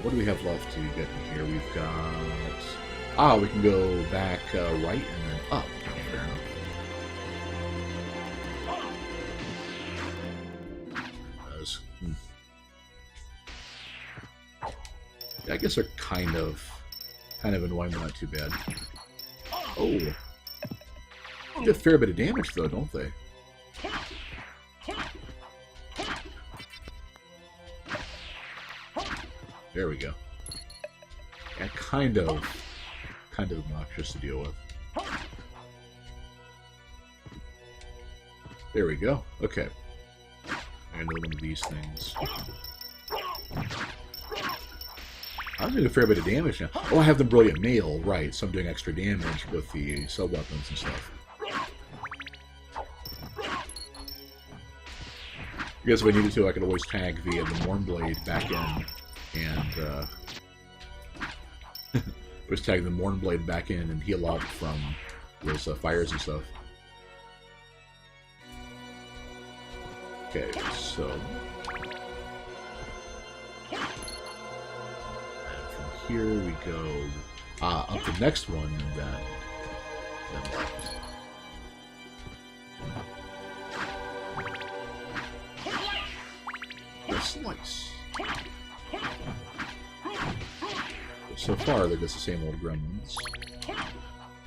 what do we have left to get in here? We've got... Ah, we can go back right and then up. Fair enough. Yeah, I guess they're kind of annoying, but not too bad. Oh, they do a fair bit of damage though, don't they? There we go. Yeah, kind of obnoxious to deal with. There we go. Okay. And one of these things. I'm doing a fair bit of damage now. Oh, I have the Brilliant Mail, right, so I'm doing extra damage with the sub-weapons and stuff. I guess if I needed to, I could always tag the Mornblade back in, and, always tag the Mornblade back in and heal up from those fires and stuff. Okay, so... here we go. Up the next one, and then left. A slice. So far, they're just the same old gremlins.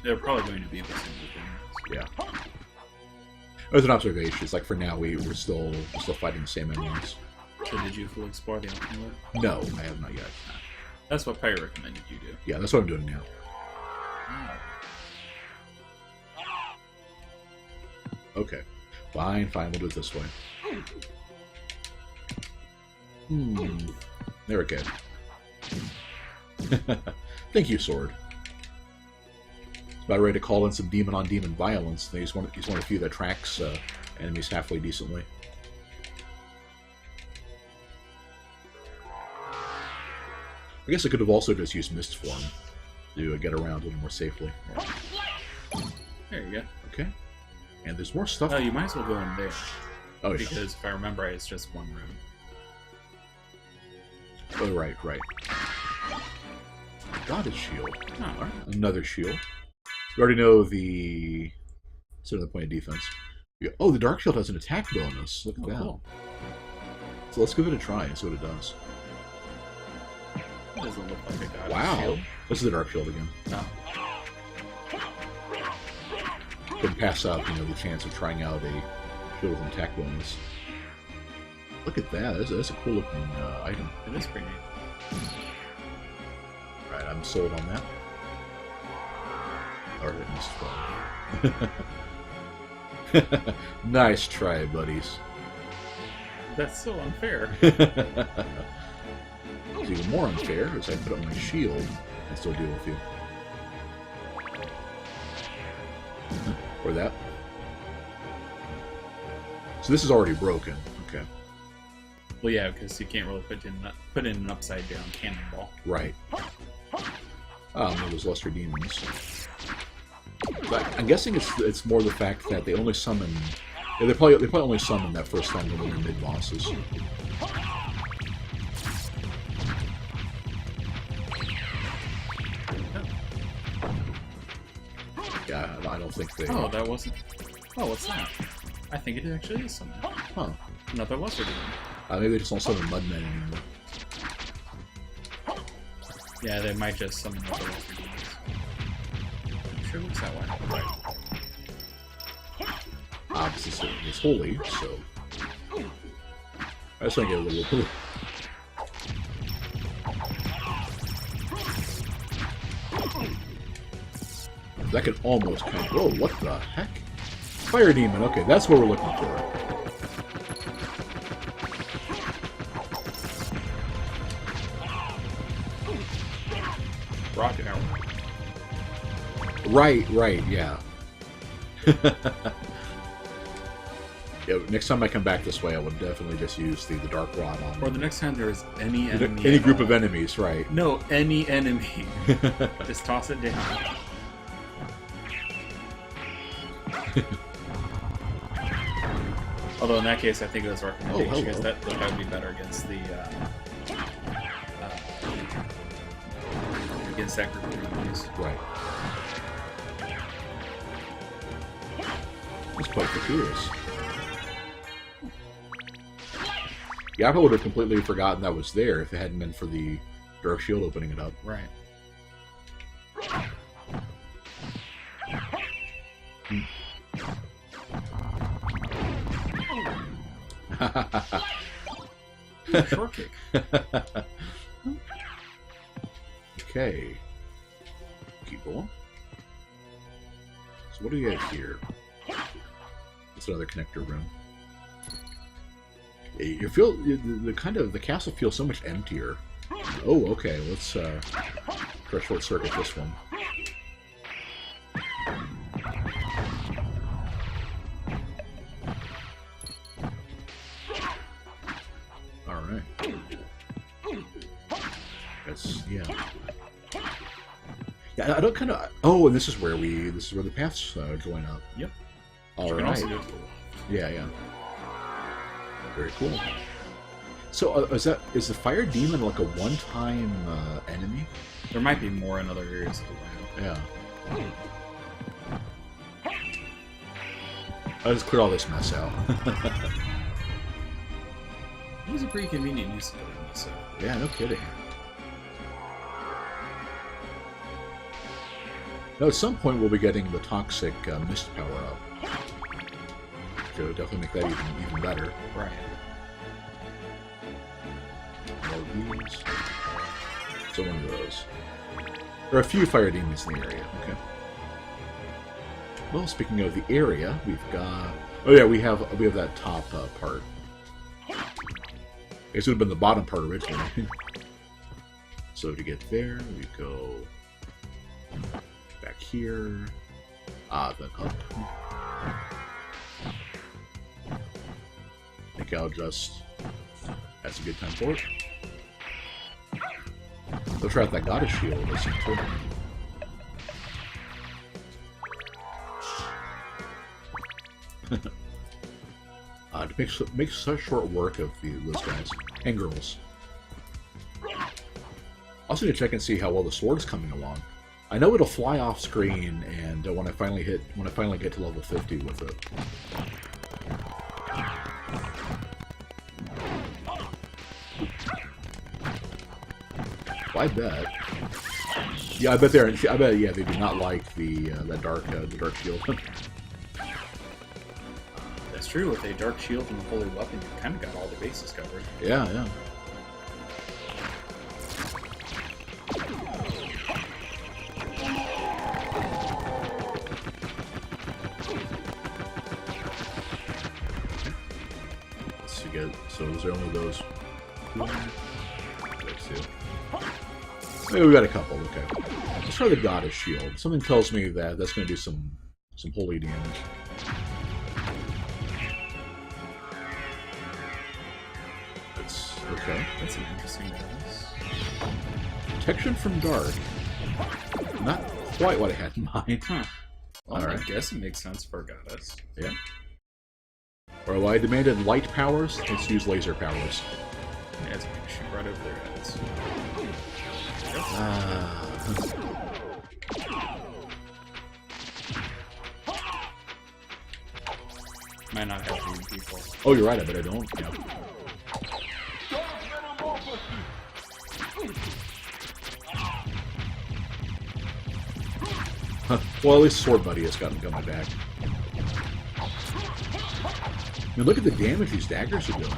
They're probably going to be the same old gremlins. Yeah. As an observation, it's like for now we're still fighting the same enemies. So did you fully explore the alternate? No, I have not yet. That's what Pyre recommended you do. Yeah, that's what I'm doing now. Okay. Fine, we'll do it this way. There we go. Thank you, Sword. It's about ready to call in some demon-on-demon violence. He's one of the few that tracks enemies halfway decently. I guess I could have also just used Mist Form to get around a little more safely. There you go. Okay. And there's more stuff. Oh, you might as well go in there. Oh, yeah. Because if I remember right, it's just one room. Oh, right. Got his shield. Oh. Right. Another shield. We already know the... It's another point of defense. Oh, the Dark Shield has an attack bonus. Look at that. Cool. So let's give it a try and see what it does. It doesn't look like a god. Wow. Shield. This is the Dark Shield again. No. Couldn't pass up, the chance of trying out a shield with an attack bonus. Look at that. That's a cool looking item. It is pretty neat. Right, I'm sold on that. Or at least fun. Nice try, buddies. That's so unfair. It's even more unfair as I put up my shield and still deal with you. Or that. So this is already broken. Okay. Well, yeah, because you can't really put in an upside down cannonball. Right. No, those lesser demons. But I'm guessing it's more the fact that they only summon. Yeah, they probably only summon that first time when they're mid bosses. Yeah, I don't think they... Oh, that wasn't... Oh, what's that? I think it actually is something. Huh. Another lesser demon. Maybe they just don't summon Mudmen anymore. Yeah, they might just summon other lesser demons. I'm sure it looks that way. Right. This is holy, so... I just want to get a little... That can almost kind of... Whoa, what the heck? Fire Demon, okay, that's what we're looking for. Rocket arrow. Right, yeah. Yeah, next time I come back this way, I would definitely just use the Dark Rod on. Or the next time there's any enemy. Any group of enemies, right. No, any enemy. Just toss it down. Although in that case, I think it was recommendation because that would be better against the against that group of enemies. Right. That's quite gratuitous. Yeah, I would have completely forgotten that was there if it hadn't been for the Dark Shield opening it up. Right. Short kick. Okay. Keep going. So what do we have here? It's another connector room. You feel the castle feels so much emptier. Oh, okay. Let's try short circuit this one. All right. That's yeah. Yeah, I don't kind of. Oh, and this is where the paths join up. Yep. All right. Yeah. Very cool. So, is the fire demon like a one-time enemy? There might be more in other areas of the land. Yeah. I'll just clear all this mess out. It was a pretty convenient use of it in this. Yeah, no kidding. Now, at some point, we'll be getting the toxic mist power up. So definitely make that even better. Right. More of these. So one of those. There are a few fire demons in the area. Okay. Well, speaking of the area, we've got. Oh yeah, we have that top part. I guess it would have been the bottom part originally. So to get there, we go back here. Then up. I think I'll just. That's a good time for it. Let's try out that goddess shield. That's important. To make such short work of those guys and girls. Also, need to check and see how well the sword's coming along. I know it'll fly off screen, and when I finally get to level 50 with it. I bet. Yeah, I bet yeah, they do not like the dark shield. That's true. With a dark shield and a holy weapon, you've kind of got all the bases covered. Yeah. So is there only those? Maybe we got a couple. Okay. Let's try the goddess shield. Something tells me that that's going to do some holy damage. That's okay. That's an interesting bonus. Protection from dark. Not quite what I had in mind. Huh. Well, All right. I guess it makes sense for a goddess. Yeah. Or well, I demanded light powers. Let's use laser powers. Yeah, it's going to shoot right over their heads. Might not have any people. Oh, you're right. I bet I don't. Yeah. Well, at least Sword Buddy has got my back. I mean, look at the damage these daggers are doing.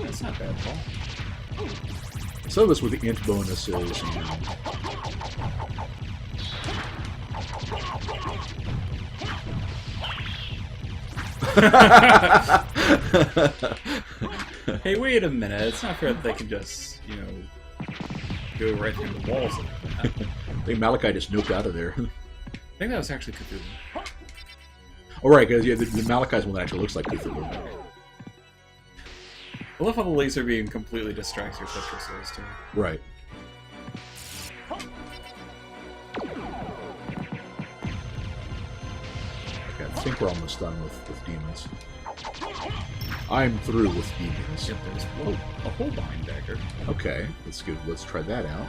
That's not bad at all. Some of us with the int bonuses, Hey, wait a minute. It's not fair that they can just, go right through the walls. I think Malachi just nuked out of there. I think that was actually Cthulhu. Oh, right, because yeah, the Malachi's one that actually looks like Cthulhu. I love how the laser beam completely distracts your Tetris too. Right. Okay, I think we're almost done with demons. I'm through with demons. Yep, there's a whole bind dagger. Okay, let's try that out.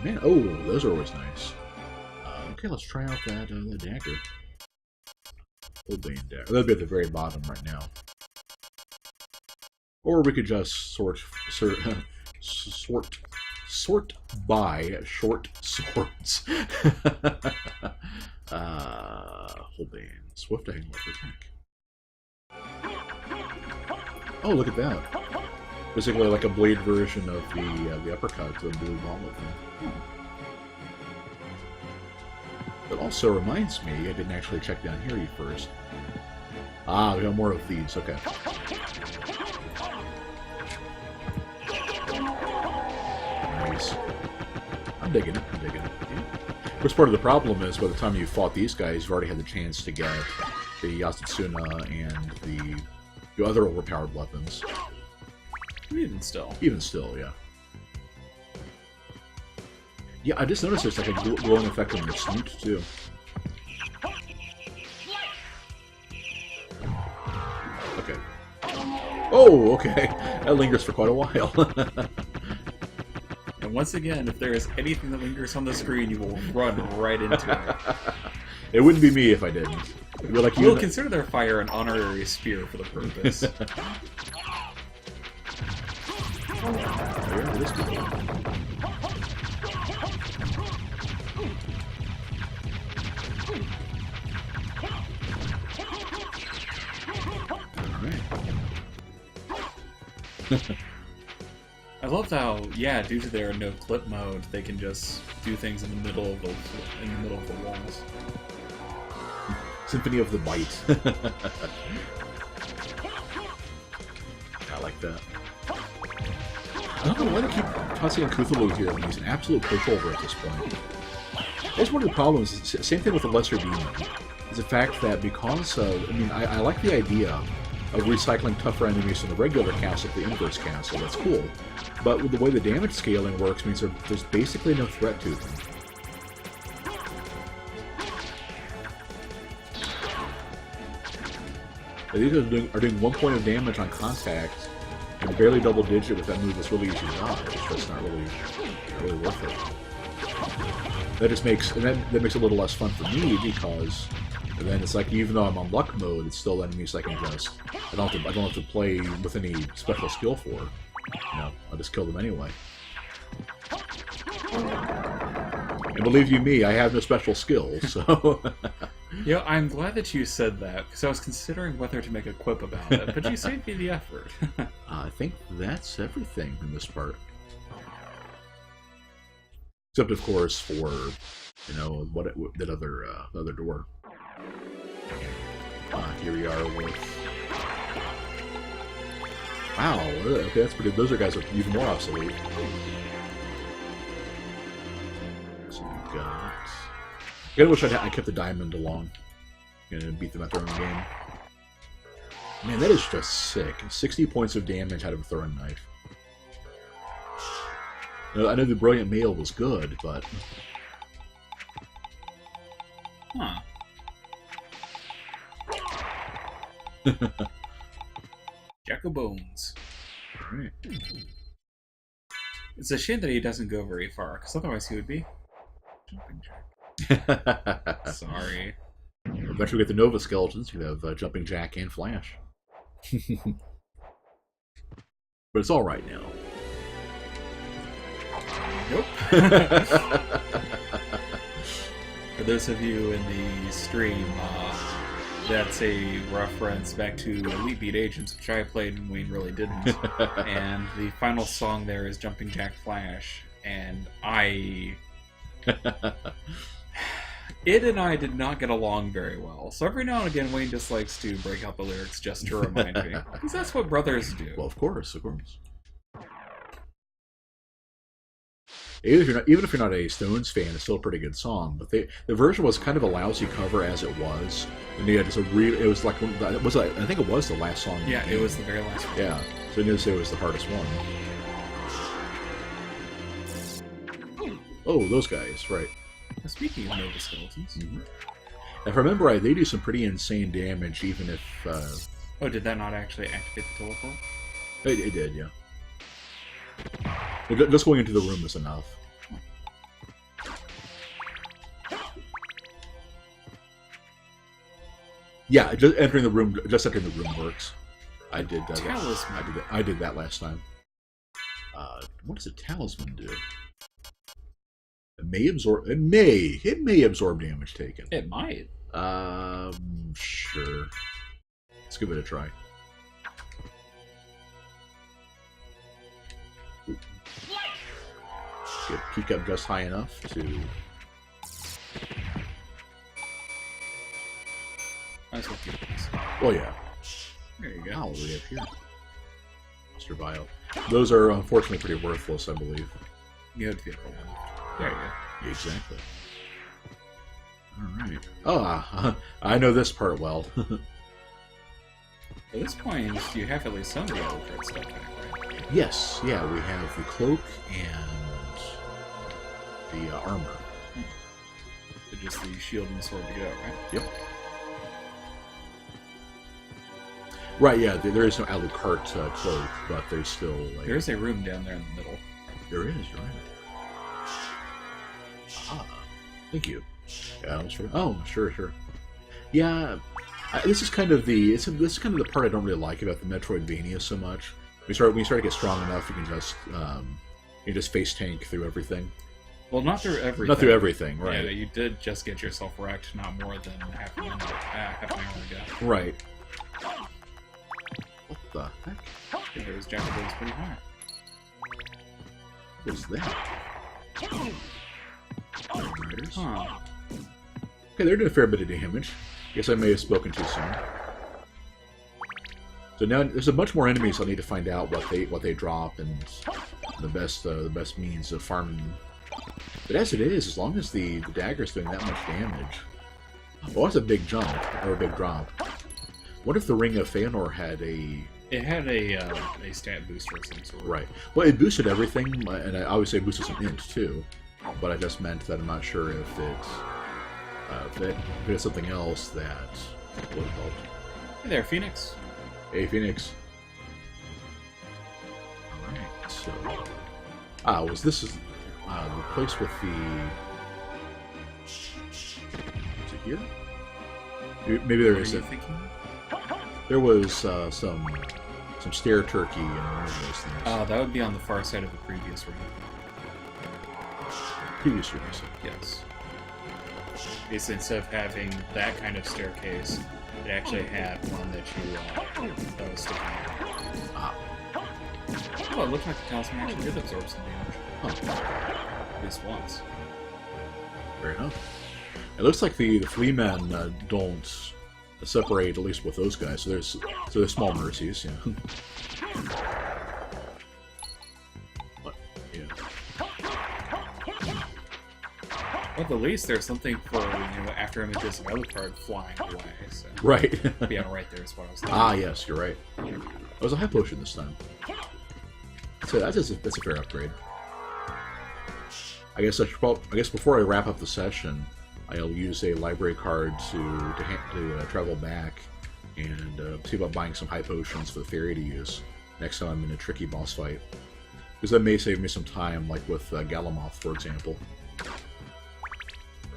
Man, oh, those are always nice. Okay, let's try out that dagger. Obane dagger. That'd be at the very bottom right now. Or we could just sort by short swords. Obane. Swift angle attack. Oh, look at that. Basically like a blade version of the uppercut to the blue gauntlet thing. It also reminds me, I didn't actually check down here first. Ah, we got more of these, okay. Nice. I'm digging it, I'm digging it. Of course, part of the problem is by the time you fought these guys, you've already had the chance to get the Yasutsuna and the other overpowered weapons. Even still. Even still, yeah. Yeah, I just noticed there's like a glowing effect on your snoot, too. Okay. Oh, okay. That lingers for quite a while. And once again, if there is anything that lingers on the screen, you will run right into it. It wouldn't be me if I didn't. It'd be like We'll consider their fire an honorary spear for the purpose. Yeah, this could be. I love how, yeah, due to their no clip mode, they can just do things in the middle of the walls. Symphony of the Bite. I like that. I don't know why they keep tossing Cthulhu here when he's an absolute pushover at this point. That's one of the problems. Same thing with the Lesser Demon. Is the fact that because of, I mean, I like the idea of recycling tougher enemies from the regular castle to the inverse castle. That's cool. But with the way the damage scaling works means there's basically no threat to them. These are doing 1 point of damage on contact and barely double digit with that move that's really easy to dodge. That's not really worth it. That just makes that makes it a little less fun for me because then it's like even though I'm on luck mode, it's still enemies I can just I don't have to play with any special skill for. You know, I'll just kill them anyway. And believe you me, I have no special skills, so. Yeah, I'm glad that you said that, because I was considering whether to make a quip about it, but you saved me the effort. I think that's everything in this part. Except, of course, for, you know, that other door. Here we are with... Wow, okay, that's pretty good. Those guys are even more obsolete. So we've got... I kinda wish I kept the diamond along. And beat them at their own game. Man, that is just sick. 60 points of damage out of a throwing knife. Now, I know the Brilliant Mail was good, but... Huh. Jack of Bones. Right. It's a shame that he doesn't go very far, because otherwise he would be Jumping Jack. Sorry. Eventually we get the Nova Skeletons. You have Jumping Jack and Flash. But it's alright now. Nope. For those of you in the stream, that's a reference back to Elite Beat Agents, which I played and Wayne really didn't. And the final song there is Jumping Jack Flash, and It and I did not get along very well, so every now and again Wayne just likes to break out the lyrics just to remind me, because that's what brothers do. Well, of course, of course. Even if you're not a Stones fan, it's still a pretty good song. But the version was kind of a lousy cover as it was, and they had just it was like I think it was the last song. Yeah, it was the very last one. Yeah, so I knew to say it was the hardest one. Oh, those guys, right? Speaking of Nova Skeletons, If I remember right, they do some pretty insane damage, even if. Oh, did that not actually activate the teleport? It did, yeah. Well, just going into the room is enough. Yeah, just entering the room. Just entering the room works. I did. Talisman. I did that last time. What does a talisman do? It may absorb. It may absorb damage taken. It might. Sure. Let's give it a try. Get peek up just high enough to. Might as well keep this. Oh yeah. There you go. Wow, what do we have here? Monster Vial. Those are unfortunately pretty worthless, I believe. You have to get one. There you go. Exactly. Alright. Oh, I know this part well. At this point, you have at least some of the other card stuff back, right? Yes, yeah, we have the cloak and the armor. So just the shield and the sword to go, right? Yep. Right, yeah, there is no Alucard cloak, but there's still, like... There is a room down there in the middle. There is, you're right. Ah, thank you. Yeah, I'm sure. Oh, sure. Yeah, this is kind of the this is kind of the part I don't really like about the Metroidvania so much. When you start to get strong enough, you can just face tank through everything. Well, not through everything. Not through everything, right? Yeah, you did just get yourself wrecked not more than half an hour ago. Right. What the heck? There was Jackalope's pretty high. What was that? Riders. Huh. Okay, they're doing a fair bit of damage. Guess I may have spoken too soon. So now there's a bunch more enemies. I'll need to find out what they drop and the best means of farming them. But as it is, as long as the dagger's doing that much damage, well, that's a big jump or a big drop. What if the Ring of Feanor had a? It had a stat booster of some sort. Right. Well, it boosted everything, and I obviously it boosted some int too. But I just meant that I'm not sure if it is something else that would have helped. Hey there, Phoenix. Hey, Phoenix. Alright, so... this is the place with the... Is it here? Maybe there is. There was some stair turkey and one of those things. That would be on the far side of the previous room. Previous room, yes. Basically, instead of having that kind of staircase, it actually had one that was sticking out. Oh, it looked like the talisman actually did absorb some damage. Huh. At least once. Fair enough. It looks like the flea men don't separate, at least with those guys. So there's small mercies. Yeah. What? Yeah. Well, at the least there's something for after images of Alucard flying away. So. Right. Yeah, right there is what I was thinking. Ah, yes, you're right. It was a high potion this time. So that's a fair upgrade. I guess before I wrap up the session, I'll use a library card to travel back and see about buying some high potions for the fairy to use next time I'm in a tricky boss fight. Because that may save me some time, like with Galamoth, for example.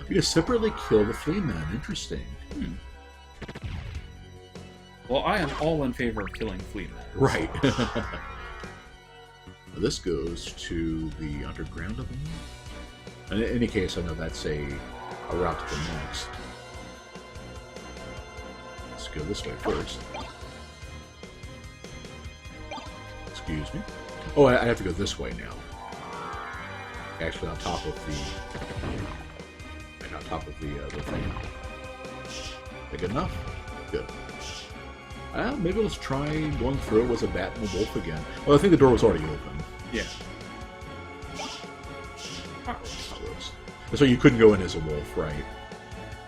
You just separately kill the flea man. Interesting. Well, I am all in favor of killing flea men. Right. This goes to the underground, I believe. In any case, I know that's a route to the next. Let's go this way first. Excuse me. Oh, I have to go this way now. Actually, on top of the thing. Big enough? Good. Maybe let's try going through it as a bat and a wolf again. Well, I think the door was already open. Yeah. So you couldn't go in as a wolf, right?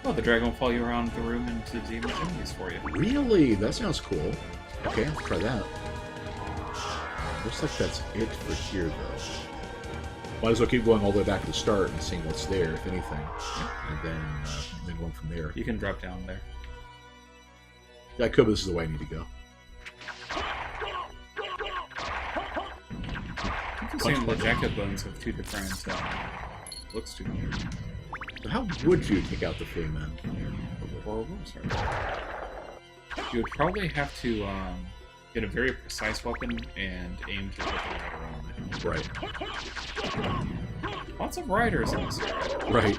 Well, the dragon will follow you around the room into the demon chimneys for you. Really? That sounds cool. Okay, I'll try that. Looks like that's it for here, though. Might as well keep going all the way back to the start and seeing what's there, if anything. And then going from there. You can drop down there. Yeah, I could, but this is the way I need to go. I'm saying the jacket bones have two different looks to them. So how would you take out the flea men? Sorry. You would probably have to get a very precise weapon and aim to hit the rider only. Right. Lots of riders in this area. Right.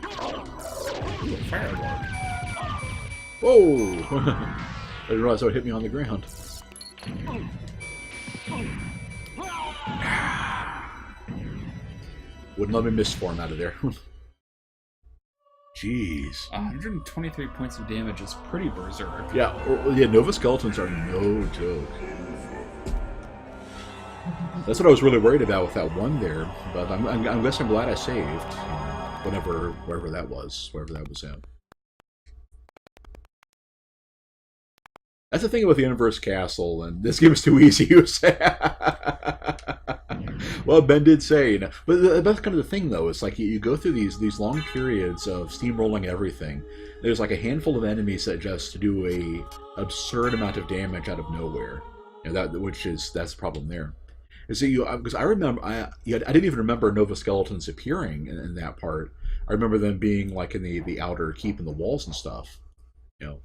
Ooh, a firework. Whoa! I didn't realize it would hit me on the ground. Wouldn't let me miss form out of there. Jeez. 123 points of damage is pretty berserk. Yeah, yeah, Nova Skeletons are no joke. That's what I was really worried about with that one there, but I'm guessing I'm glad I saved, wherever that was at. That's the thing about the Inverse Castle, and this game is too easy, you say. Well, Ben did say, you know, but that's kind of the thing, though. It's like you go through these long periods of steamrolling everything. There's like a handful of enemies that just do a absurd amount of damage out of nowhere. You know, that's the problem there. And so because I remember, I didn't even remember Nova Skeletons appearing in that part. I remember them being like in the outer keep in the walls and stuff. You know.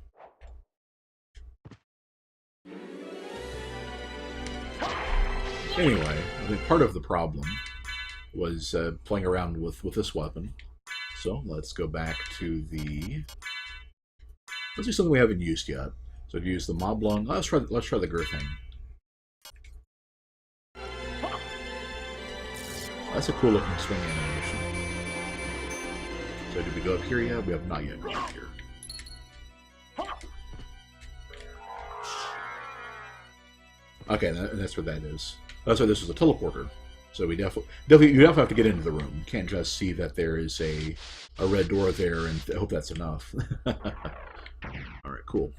Anyway, I think part of the problem was playing around with this weapon. So let's go back to let's do something we haven't used yet. So I've used the mob lung. Let's try the girth thing. That's a cool looking swing animation. So did we go up here yet? We have not yet gone up here. Okay, that's what that is. That's why this was a teleporter. So we definitely you have to get into the room. You can't just see that there is a red door there and hope that's enough. All right, cool.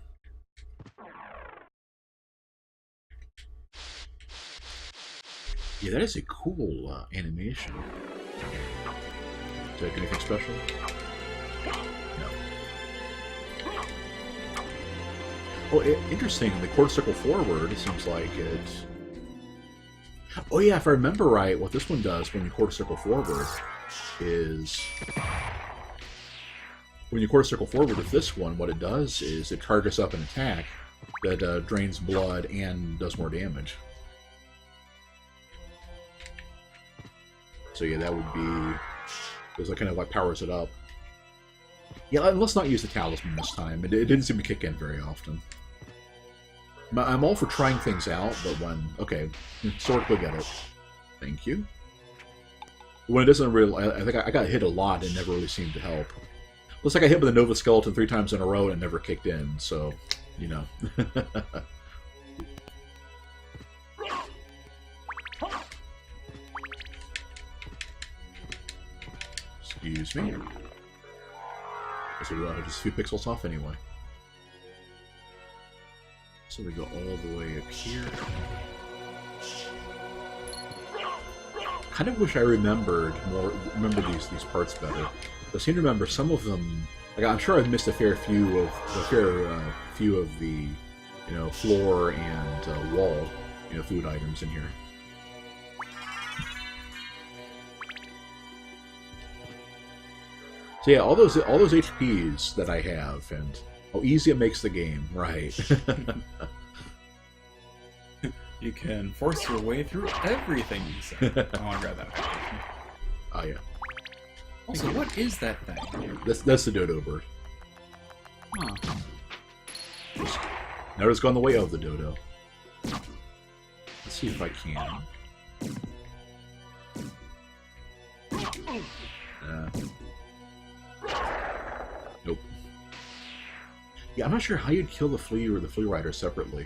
Yeah, that is a cool animation. Is that anything special? No. Oh, interesting. The quarter circle forward, it seems like it's... Oh yeah, if I remember right, what this one does when you quarter circle forward is... When you quarter circle forward with this one, what it does is it targets up an attack that drains blood and does more damage. So yeah, that would be... Because it kind of like powers it up. Yeah, let's not use the talisman this time. It didn't seem to kick in very often. I'm all for trying things out, but when... Okay, sword, go get it. Thank you. When it doesn't really... I think I got hit a lot and it never really seemed to help. Looks like I hit with a Nova Skeleton 3 times in a row and it never kicked in, so... You know. Excuse me. So we're just a few pixels off anyway. So we go all the way up here. Kind of wish I remember these parts better. I seem to remember some of them. Like I'm sure I've missed a fair few of the, you know, floor and wall, you know, food items in here. So yeah, all those HPs that I have, and how easy it makes the game, right? You can force your way through everything, you said. I want to grab that. Oh yeah. Also, what is that thing? That's the dodo bird. Huh. Now it's gone the way of the dodo. Let's see if I can. Nope. Yeah, I'm not sure how you'd kill the flea or the flea rider separately.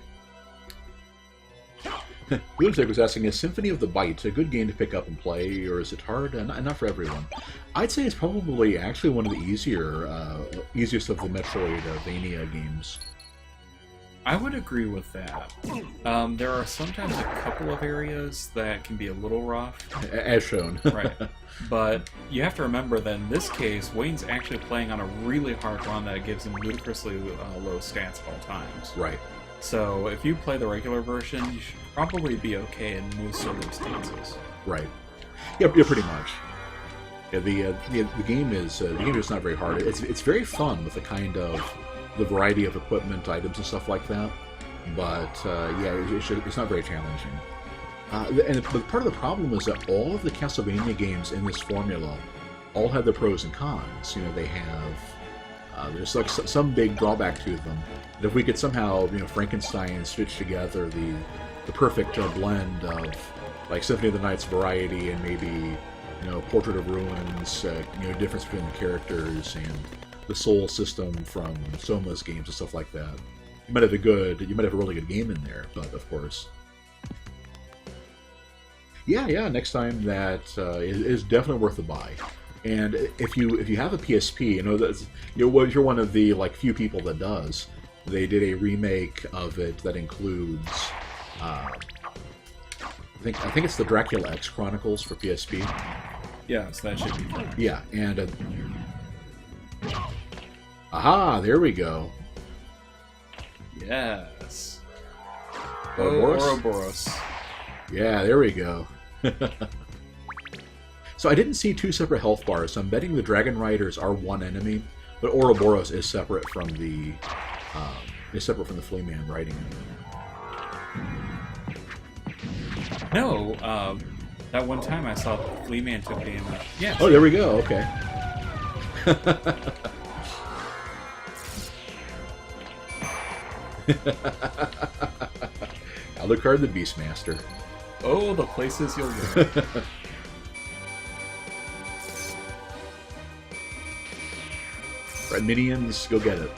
Lunatic was asking, is Symphony of the Bite a good game to pick up and play, or is it hard? Not for everyone. I'd say it's probably actually one of the easiest of the Metroidvania games. I would agree with that. There are sometimes a couple of areas that can be a little rough. As shown. Right. But you have to remember that in this case, Wayne's actually playing on a really hard run that gives him ludicrously low stats at all times. Right. So if you play the regular version, you should probably be okay in most circumstances. Right. Yeah, pretty much. Yeah, the game is not very hard. It's very fun with the kind of the variety of equipment, items, and stuff like that. But yeah, it's not very challenging. But part of the problem is that all of the Castlevania games in this formula all have their pros and cons. You know, they have there's like some big drawback to them. And if we could somehow, you know, Frankenstein and stitch together the perfect blend of like Symphony of the Night's variety and maybe, you know, Portrait of Ruins, you know, difference between the characters and the soul system from Soma's games and stuff like that, you might have a really good game in there. But of course, yeah, next time that is definitely worth a buy. And if you have a PSP, you know that you're one of the like few people that does. They did a remake of it that includes, I think it's the Dracula X Chronicles for PSP. Yeah, so that should be fun. Yeah, and aha, there we go. Yes. Ouroboros. Yeah, there we go. So I didn't see two separate health bars, so I'm betting the Dragon Riders are one enemy, but Ouroboros is separate from the Flea Man riding enemy. No, that one time I saw the Flea Man took damage. Yeah. Oh, there we go. Okay. Alucard the Beastmaster. Oh, the places you'll go. Right, minions, go get it.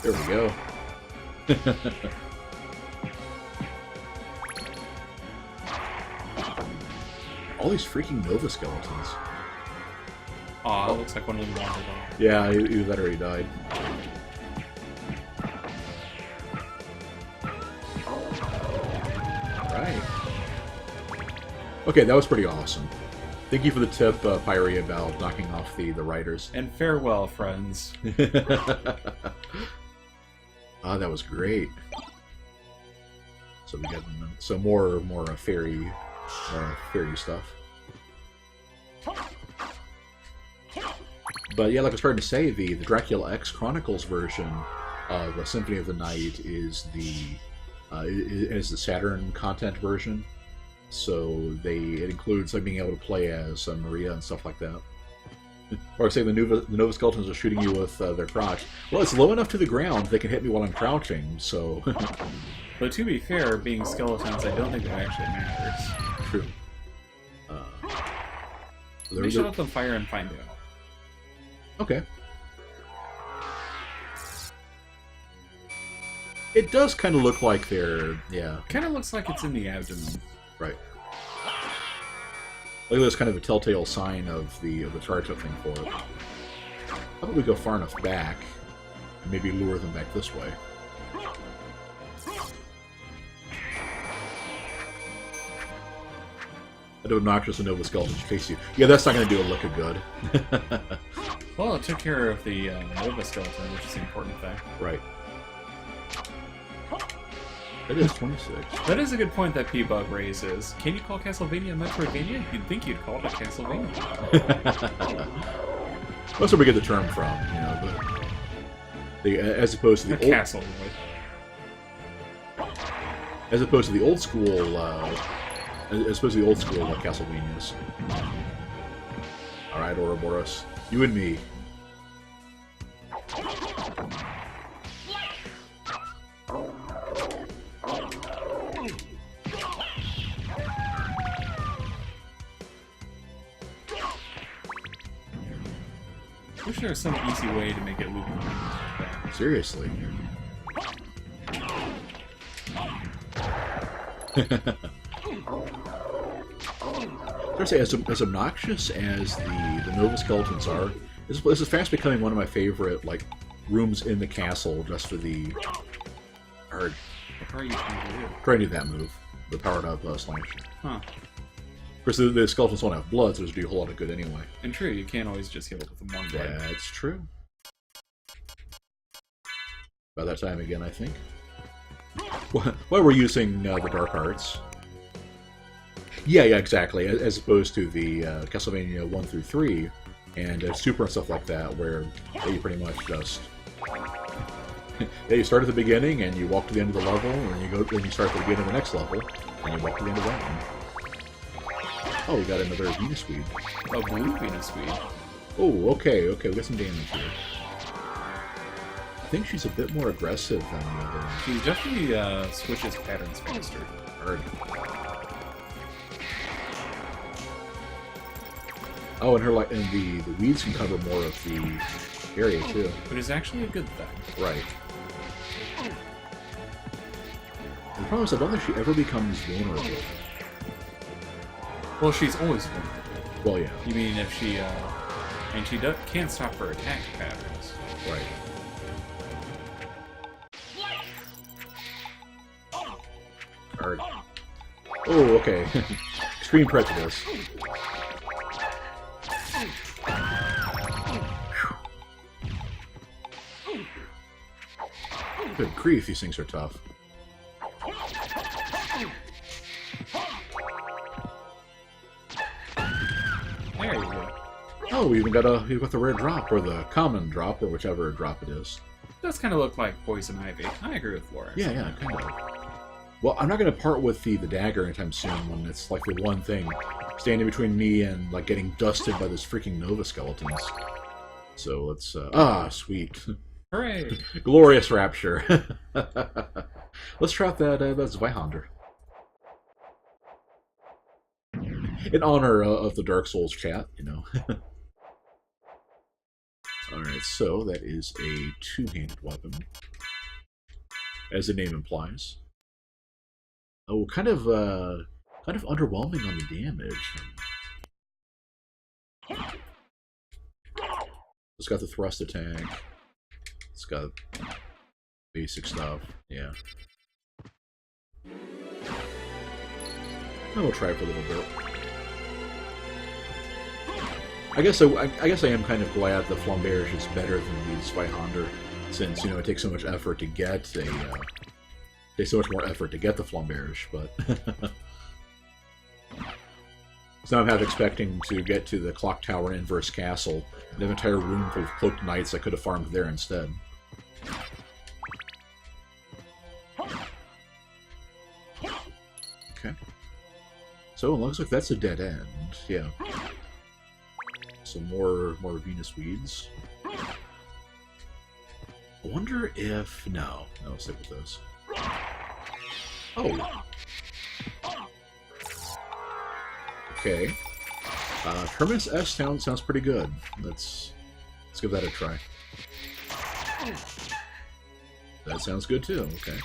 There we go. All these freaking Nova skeletons. Aw, it looks like one of them wandered off. Yeah, either that or he died. Alright. Okay, that was pretty awesome. Thank you for the tip, Pyrie, about knocking off the riders. And farewell, friends. Ah, that was great. So we got some more fairy stuff. But yeah, like I was starting to say, the Dracula X Chronicles version of Symphony of the Night is the Saturn content version. So it includes like being able to play as Maria and stuff like that. Or I say the Nova Skeletons are shooting you with their crotch. Well, it's low enough to the ground they can hit me while I'm crouching, so... But to be fair, being skeletons, I don't think that actually matters. True. They should let them fire and find out. Okay. It does kind of look like they're... yeah. Kind of looks like it's in the abdomen. Right. Look at this kind of a telltale sign of the charge up thing for it. How about we go far enough back and maybe lure them back this way? An obnoxious Nova Skeleton chase you. Yeah, that's not going to do a lick of good. Well, it took care of the Nova Skeleton, which is the important thing. Right. It is 26. That is a good point that P-Bug raises. Can you call Castlevania Metroidvania? You'd think you'd call it a Castlevania. That's where we get the term from, you know, as opposed to the old... castle. As opposed to the old school, Castlevanias. Alright, Ouroboros. You and me. I wish there was some easy way to make it loop. Seriously. Seriously, as obnoxious as the Nova Skeletons are, this is fast becoming one of my favorite rooms in the castle just for the... What are you trying to do? Trying to do that move. The powered up slash. Huh. Of course, the skeletons don't have blood, so it doesn't do a whole lot of good anyway. And true, you can't always just heal with them one blood. That's true. By that time again, I think. Well, we're using the Dark Arts. Yeah, exactly. As opposed to the Castlevania 1 through 3 and Super and stuff like that, where you pretty much just Yeah, you start at the beginning and you walk to the end of the level, and then you start at the beginning of the next level, and you walk to the end of that one. Oh, we got another Venus Weed. Oh, blue Venus Weed. Oh, okay, we got some damage here. I think she's a bit more aggressive than the other one. She definitely switches patterns faster. Hard. Oh, and the weeds can cover more of the area too. But it's actually a good thing. Right. The problem is I don't think she ever becomes vulnerable. Well, she's always vulnerable. Well, yeah. You mean if she, and she can't stop her attack patterns. Right. Card. Oh, okay. Extreme prejudice. Good grief, these things are tough. There you go. Oh, we even got the rare drop, or the common drop, or whichever drop it is. It does kind of look like poison ivy. I agree with Laura. Yeah, kind of. Well, I'm not going to part with the dagger anytime soon when it's like the one thing standing between me and like getting dusted by those freaking Nova skeletons. So let's sweet. Hooray! Glorious rapture. Let's try out that Zweihander. In honor of the Dark Souls chat, you know. Alright, so that is a two-handed weapon, as the name implies. Oh, kind of underwhelming on the damage. It's got the thrust attack. It's got basic stuff. Yeah. We'll try it for a little bit. I guess I am kind of glad the Flamberge is better than the Zweihander, since it takes so much effort to get takes so much more effort to get the Flamberge, but so I'm half expecting to get to the Clock Tower Inverse Castle and have an entire room full of cloaked knights I could have farmed there instead. Okay. So it looks like that's a dead end. Yeah. Some more Venus Weeds. I wonder if... No, I'll stick with those. Oh. Okay. Terminus S sounds pretty good. Let's give that a try. That sounds good too. Okay.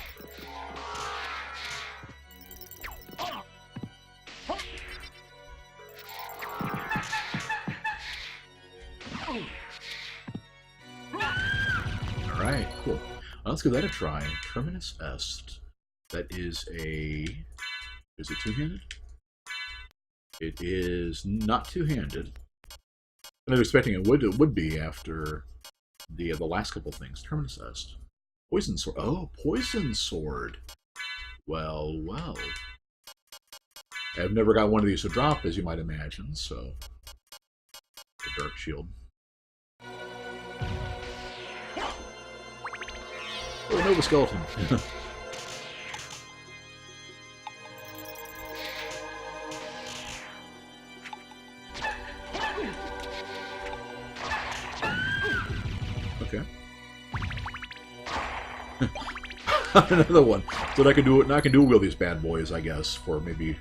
Alright, cool. Let's give that a try. Terminus Est. That is a... Is it two-handed? It is not two-handed. I was expecting it would be after the last couple things. Terminus Est. Poison Sword. Oh, Poison Sword. Well, well. I've never got one of these to drop, as you might imagine, so... The Dark Shield. Oh, Nova Skeleton. Okay. Another one. So I can dual wield these bad boys, I guess, for maybe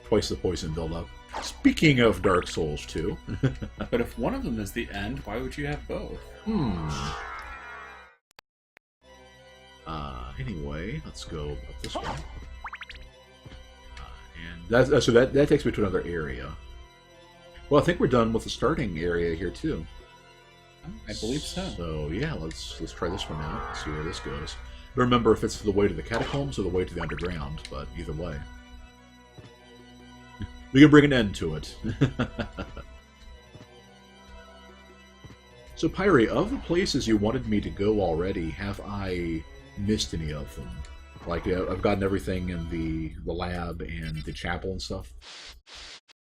twice the poison buildup. Speaking of Dark Souls 2. But if one of them is the end, why would you have both? Anyway, let's go up this way. And so that takes me to another area. Well, I think we're done with the starting area here too. I believe so. So yeah, let's try this one out and see where this goes. I don't remember if it's the way to the catacombs or the way to the underground, but either way. We can bring an end to it. So, Pyre, of the places you wanted me to go already, have I missed any of them? Like, I've gotten everything in the lab and the chapel and stuff?